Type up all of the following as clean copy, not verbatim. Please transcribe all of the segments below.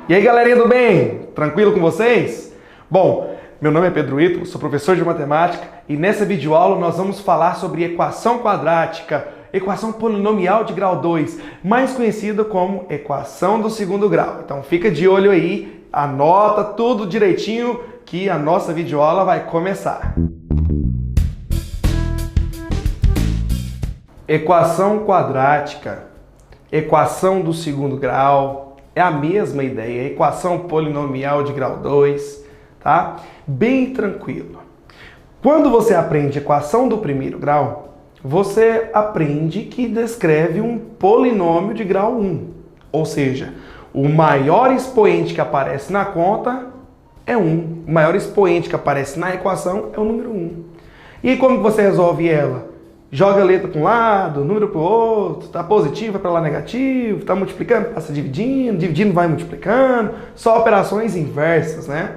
E aí, galerinha do bem? Tranquilo com vocês? Bom, meu nome é Pedro Ito, sou professor de matemática e nessa videoaula nós vamos falar sobre equação quadrática, equação polinomial de grau 2, mais conhecida como equação do segundo grau. Então fica de olho aí, anota tudo direitinho que a nossa videoaula vai começar. Equação quadrática, equação do segundo grau, é a mesma ideia, equação polinomial de grau 2, tá? Bem tranquilo. Quando você aprende equação do primeiro grau, você aprende que descreve um polinômio de grau 1. Ou seja, o maior expoente que aparece na conta é 1. O maior expoente que aparece na equação é o número 1. E como você resolve ela? Joga a letra para um lado, número para o outro, está positivo, vai para lá negativo, está multiplicando, passa dividindo, dividindo vai multiplicando, só operações inversas, né?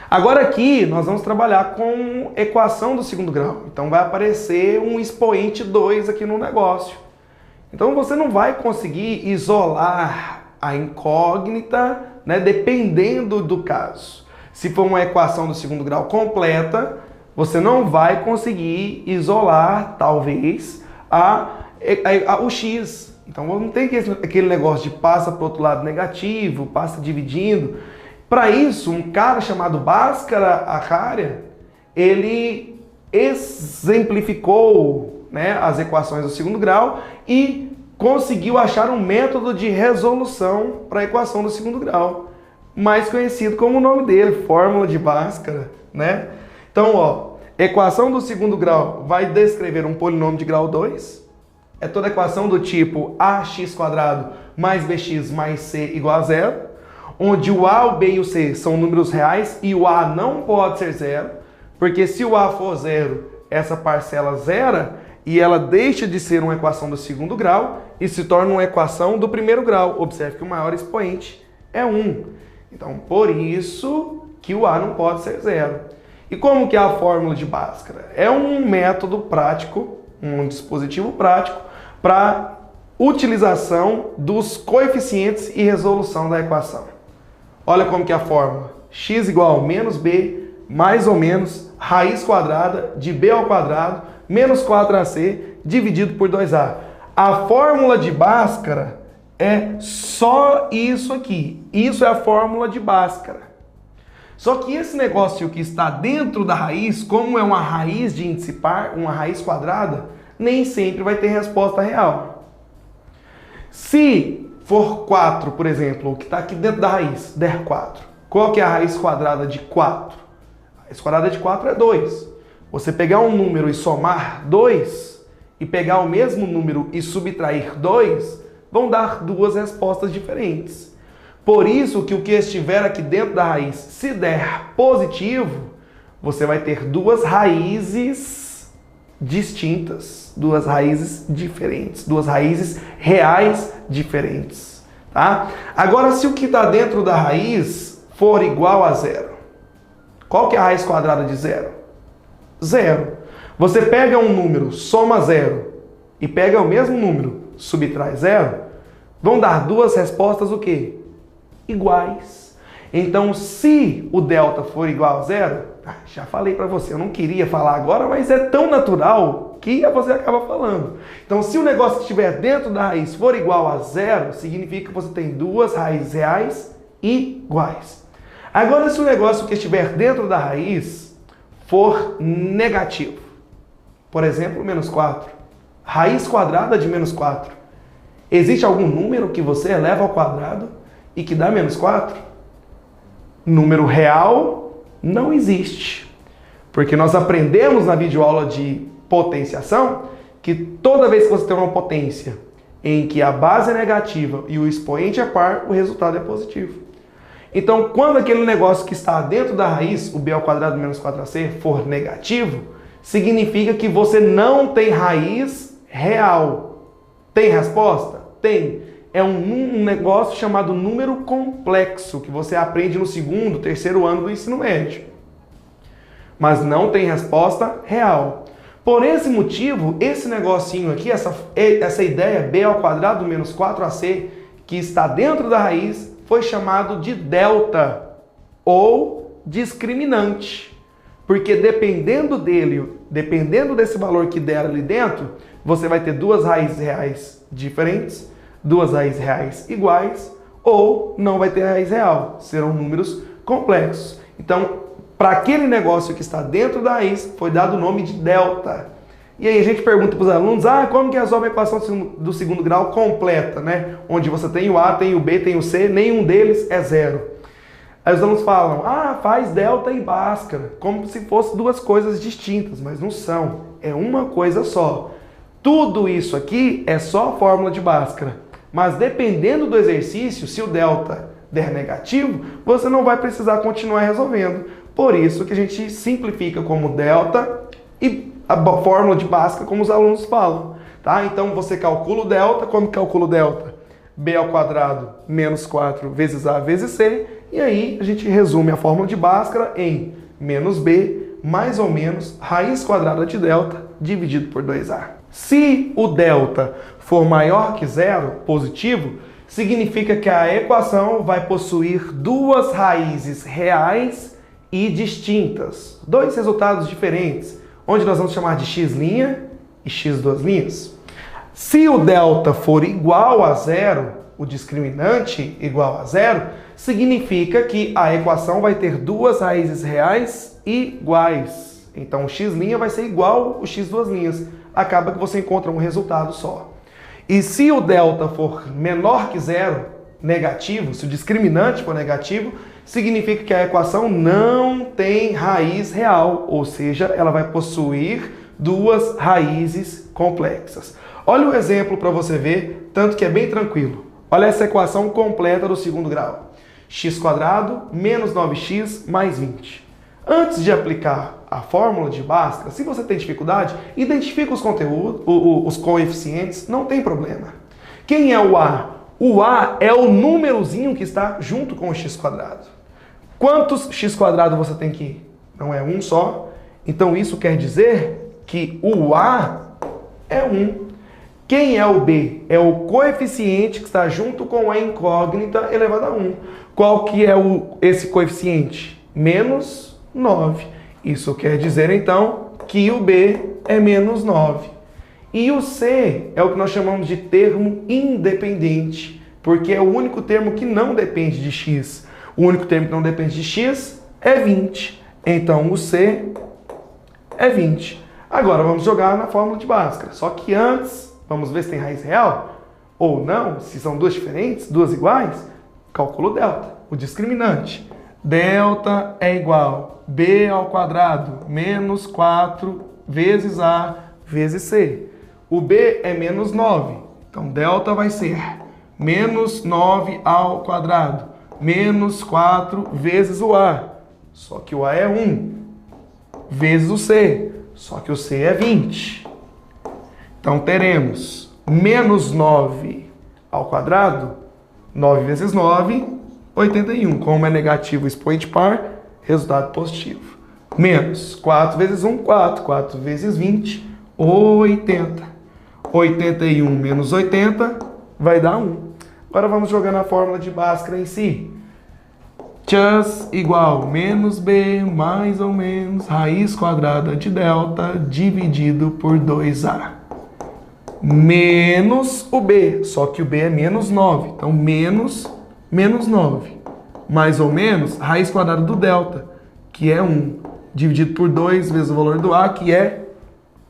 Agora aqui nós vamos trabalhar com equação do segundo grau, então vai aparecer um expoente 2 aqui no negócio. Então você não vai conseguir isolar a incógnita, né, dependendo do caso. Se for uma equação do segundo grau completa, você não vai conseguir isolar, talvez, o x. Então não tem aquele negócio de passa para o outro lado negativo, passa dividindo. Para isso, um cara chamado Bhaskara-Acharya, ele exemplificou, né, as equações do segundo grau e conseguiu achar um método de resolução para a equação do segundo grau, mais conhecido como o nome dele, fórmula de Bhaskara, né? Então, ó, equação do segundo grau vai descrever um polinômio de grau 2. É toda equação do tipo ax² mais bx mais c igual a 0, onde o a, o b e o c são números reais e o a não pode ser 0, porque se o a for 0, essa parcela zera e ela deixa de ser uma equação do segundo grau e se torna uma equação do primeiro grau. Observe que o maior expoente é 1. Então, por isso que o a não pode ser 0. E como que é a fórmula de Bhaskara? É um método prático, um dispositivo prático para utilização dos coeficientes e resolução da equação. Olha como que é a fórmula. X igual a menos b, mais ou menos, raiz quadrada de b ao quadrado, menos 4ac, dividido por 2a. A fórmula de Bhaskara é só isso aqui. Isso é a fórmula de Bhaskara. Só que esse negócio que está dentro da raiz, como é uma raiz de índice par, uma raiz quadrada, nem sempre vai ter resposta real. Se for 4, por exemplo, o que está aqui dentro da raiz, der 4, qual que é a raiz quadrada de 4? A raiz quadrada de 4 é 2. Você pegar um número e somar 2, e pegar o mesmo número e subtrair 2, vão dar duas respostas diferentes. Por isso que o que estiver aqui dentro da raiz, se der positivo, você vai ter duas raízes distintas, duas raízes diferentes, duas raízes reais diferentes, tá? Agora, se o que está dentro da raiz for igual a 0, qual que é a raiz quadrada de 0? 0. Você pega um número, soma 0, e pega o mesmo número, subtrai 0, vão dar duas respostas o quê? Iguais. Então, se o delta for igual a 0, já falei para você, eu não queria falar agora, mas é tão natural que você acaba falando. Então, se o negócio que estiver dentro da raiz for igual a 0, significa que você tem duas raízes reais iguais. Agora, se o negócio que estiver dentro da raiz for negativo, por exemplo, menos 4, raiz quadrada de menos 4, existe algum número que você eleva ao quadrado e que dá menos 4? Número real não existe. Porque nós aprendemos na videoaula de potenciação que toda vez que você tem uma potência em que a base é negativa e o expoente é par, o resultado é positivo. Então, quando aquele negócio que está dentro da raiz, o b ao quadrado menos 4ac, for negativo, significa que você não tem raiz real. Tem resposta? Tem. É um negócio chamado número complexo, que você aprende no segundo, terceiro ano do ensino médio. Mas não tem resposta real. Por esse motivo, esse negocinho aqui, essa ideia b ao quadrado menos 4ac, que está dentro da raiz, foi chamado de delta ou discriminante. Porque dependendo desse valor que der ali dentro, você vai ter duas raízes reais diferentes, duas raízes reais iguais, ou não vai ter raiz real. Serão números complexos. Então, para aquele negócio que está dentro da raiz, foi dado o nome de delta. E aí a gente pergunta para os alunos, como que resolve a equação do segundo grau completa, né? Onde você tem o A, tem o B, tem o C, nenhum deles é zero. Aí os alunos falam, faz delta e Bhaskara, como se fossem duas coisas distintas, mas não são, é uma coisa só. Tudo isso aqui é só a fórmula de Bhaskara, mas dependendo do exercício, se o delta der negativo, você não vai precisar continuar resolvendo. Por isso que a gente simplifica como delta e a fórmula de Bhaskara, como os alunos falam. Tá? Então você calcula o delta, como calcula o delta? B ao quadrado menos 4 vezes A vezes C, e aí a gente resume a fórmula de Bhaskara em menos B mais ou menos raiz quadrada de delta dividido por 2A. Se o delta for maior que zero, positivo, significa que a equação vai possuir duas raízes reais e distintas. Dois resultados diferentes, onde nós vamos chamar de x' e x'. Se o delta for igual a zero, o discriminante igual a zero, significa que a equação vai ter duas raízes reais iguais. Então o x' vai ser igual ao x'. Acaba que você encontra um resultado só. E se o delta for menor que zero, negativo, se o discriminante for negativo, significa que a equação não tem raiz real, ou seja, ela vai possuir duas raízes complexas. Olha o exemplo para você ver, tanto que é bem tranquilo. Olha essa equação completa do segundo grau. X² menos 9x mais 20. Antes de aplicar a fórmula de Bhaskara, se você tem dificuldade, identifica os conteúdos, os coeficientes, não tem problema. Quem é o A? O A é o númerozinho que está junto com o x². Quantos x² você tem aqui? Não é um só. Então isso quer dizer que o A é 1. Quem é o B? É o coeficiente que está junto com a incógnita elevada a 1. Qual que é esse coeficiente? Menos 9. Isso quer dizer, então, que o B é menos 9. E o C é o que nós chamamos de termo independente, porque é o único termo que não depende de x. O único termo que não depende de x é 20. Então, o C é 20. Agora, vamos jogar na fórmula de Bhaskara. Só que antes, vamos ver se tem raiz real ou não, se são duas diferentes, duas iguais. Calcula o delta, o discriminante. Delta é igual a B ao quadrado menos 4 vezes A vezes C. O B é menos 9, então delta vai ser menos 9 ao quadrado menos 4 vezes o A. Só que o A é 1 vezes o C, só que o C é 20. Então teremos menos 9 ao quadrado, 9 vezes 9, 81. Como é negativo o expoente par, resultado positivo. Menos 4 vezes 1, 4. 4 vezes 20, 80. 81 menos 80 vai dar 1. Agora vamos jogar na fórmula de Bhaskara em si. Chas igual menos B mais ou menos raiz quadrada de delta dividido por 2A. Menos o B, só que o B é menos 9. Então menos 9. Mais ou menos raiz quadrada do delta, que é 1. Dividido por 2 vezes o valor do A, que é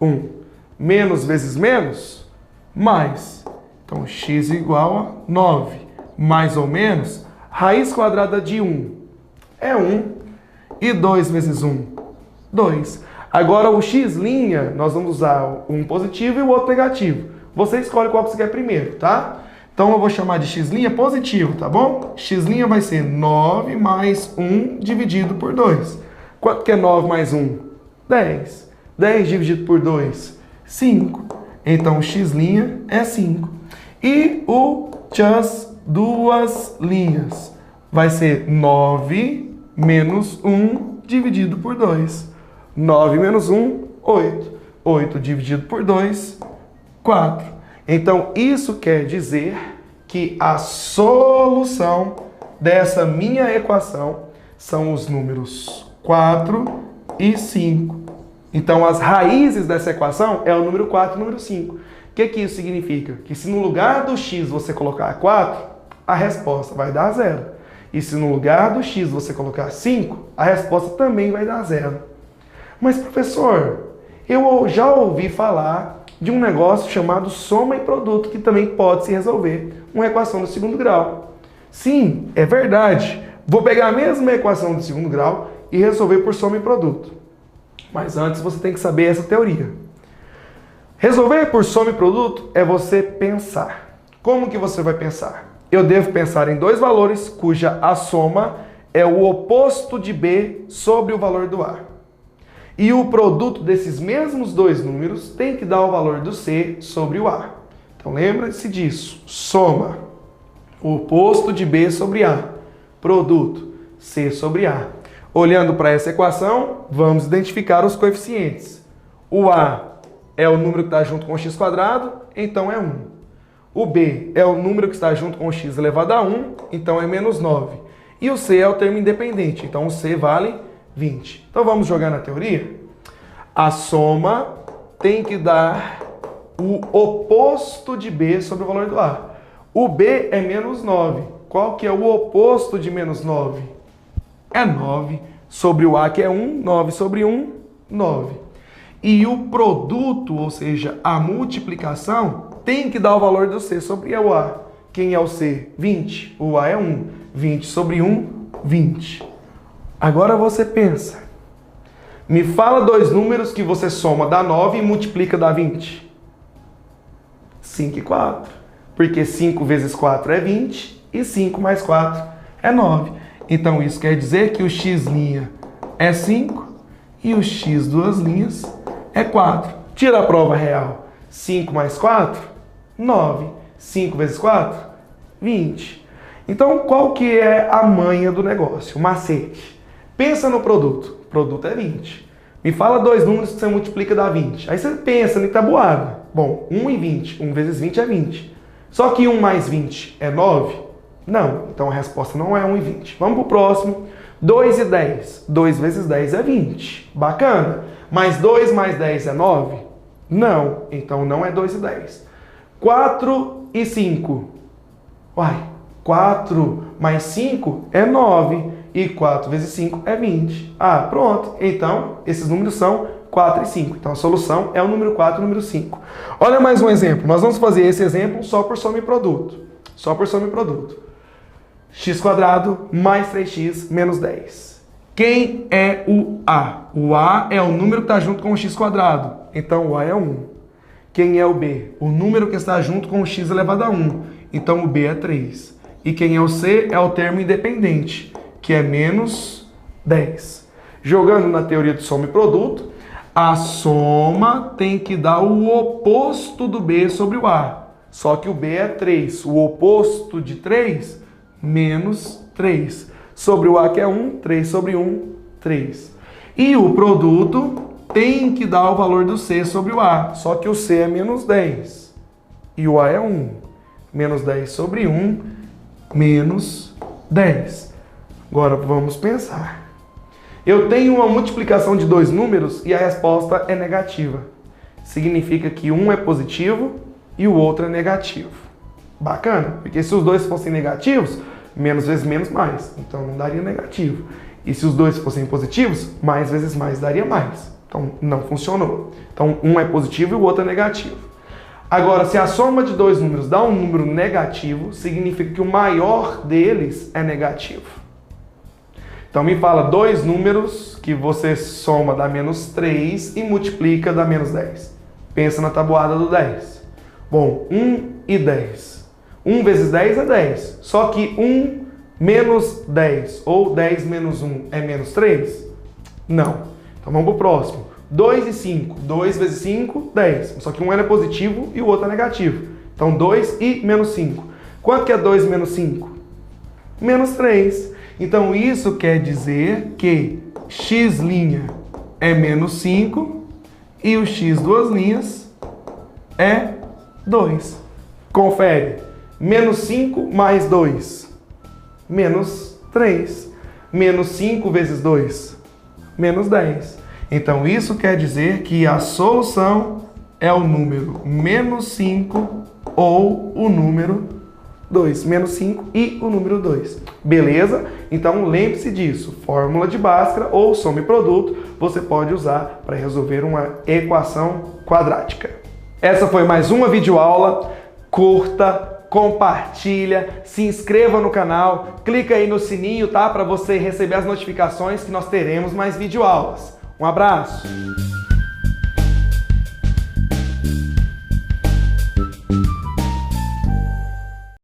1. Menos vezes menos, mais. Então x igual a 9. Mais ou menos raiz quadrada de 1 é 1. E 2 vezes 1, 2. Agora o x', nós vamos usar um positivo e o outro negativo. Você escolhe qual que você quer primeiro, tá? Então eu vou chamar de x' positivo, tá bom? X' vai ser 9 mais 1 dividido por 2. Quanto que é 9 mais 1? 10. 10 dividido por 2, 5. Então o x' é 5. E o chas duas linhas vai ser 9 menos 1 dividido por 2. 9 menos 1, 8. 8 dividido por 2, 4. Então, isso quer dizer que a solução dessa minha equação são os números 4 e 5. Então, as raízes dessa equação é o número 4 e o número 5. O que isso significa? Que se no lugar do x você colocar 4, a resposta vai dar 0. E se no lugar do x você colocar 5, a resposta também vai dar 0. Mas, professor, eu já ouvi falar de um negócio chamado soma e produto, que também pode se resolver uma equação do segundo grau. Sim, é verdade. Vou pegar a mesma equação do segundo grau e resolver por soma e produto. Mas antes você tem que saber essa teoria. Resolver por soma e produto é você pensar. Como que você vai pensar? Eu devo pensar em dois valores cuja a soma é o oposto de B sobre o valor do A. E o produto desses mesmos dois números tem que dar o valor do C sobre o A. Então lembre-se disso. Soma, o oposto de B sobre A. Produto, C sobre A. Olhando para essa equação, vamos identificar os coeficientes. O A é o número que está junto com o x quadrado, então é 1. O B é o número que está junto com o x elevado a 1, então é menos 9. E o C é o termo independente, então o C vale 20. Então vamos jogar na teoria? A soma tem que dar o oposto de B sobre o valor do A. O B é menos 9. Qual que é o oposto de menos 9? É 9 sobre o A, que é 1. 9 sobre 1, 9. E o produto, ou seja, a multiplicação, tem que dar o valor do C sobre o A. Quem é o C? 20. O A é 1. 20 sobre 1, 20. Agora você pensa. Me fala dois números que você soma dá 9 e multiplica dá 20. 5 e 4. Porque 5 vezes 4 é 20 e 5 mais 4 é 9. Então isso quer dizer que o x' é 5 e o x duas linhas é 4. Tira a prova real. 5 mais 4, 9. 5 vezes 4, 20. Então qual que é a manha do negócio? O macete. Pensa no produto. O produto é 20. Me fala dois números que você multiplica dá 20. Aí você pensa em tabuada. Bom, 1 e 20. 1 vezes 20 é 20. Só que 1 mais 20 é 9? Não. Então a resposta não é 1 e 20. Vamos para o próximo. 2 e 10. 2 vezes 10 é 20. Bacana. Mas 2 mais 10 é 9? Não. Então não é 2 e 10. 4 e 5. Uai, 4 mais 5 é 9. E 4 vezes 5 é 20. Ah, pronto. Então, esses números são 4 e 5. Então, a solução é o número 4 e o número 5. Olha mais um exemplo. Nós vamos fazer esse exemplo só por soma e produto. Só por soma e produto. X quadrado mais 3x menos 10. Quem é o A? O A é o número que está junto com o x quadrado. Então, o A é 1. Quem é o B? O número que está junto com o x elevado a 1. Então, o B é 3. E quem é o C? É o termo independente, que é menos 10. Jogando na teoria de soma e produto, a soma tem que dar o oposto do B sobre o A. Só que o B é 3. O oposto de 3, menos 3. Sobre o A, que é 1, 3 sobre 1, 3. E o produto tem que dar o valor do C sobre o A. Só que o C é menos 10. E o A é 1. Menos 10 sobre 1, menos 10. Agora vamos pensar. Eu tenho uma multiplicação de dois números e a resposta é negativa. Significa que um é positivo e o outro é negativo. Bacana, porque se os dois fossem negativos, menos vezes menos mais. Então não daria negativo. E se os dois fossem positivos, mais vezes mais daria mais. Então não funcionou. Então um é positivo e o outro é negativo. Agora, se a soma de dois números dá um número negativo, significa que o maior deles é negativo. Então me fala dois números que você soma dá menos 3 e multiplica dá menos 10. Pensa na tabuada do 10. Bom, 1 e 10. 1 vezes 10 é 10. Só que 1 menos 10 ou 10 menos 1 é menos 3? Não. Então vamos para o próximo. 2 e 5. 2 vezes 5, 10. Só que um é positivo e o outro é negativo. Então 2 e menos 5. Quanto que é 2 menos 5? Menos 3. Então isso quer dizer que x' é menos 5 e o x duas linhas é 2. Confere. Menos 5 mais 2. menos 3. Menos 5 vezes 2, menos 10. Então isso quer dizer que a solução é o número menos 5 ou o número 2. Menos 5 e o número 2. Beleza? Então lembre-se disso. Fórmula de Bhaskara ou soma e produto você pode usar para resolver uma equação quadrática. Essa foi mais uma videoaula. Curta, compartilha, se inscreva no canal, clica aí no sininho, tá? Para você receber as notificações que nós teremos mais videoaulas. Um abraço!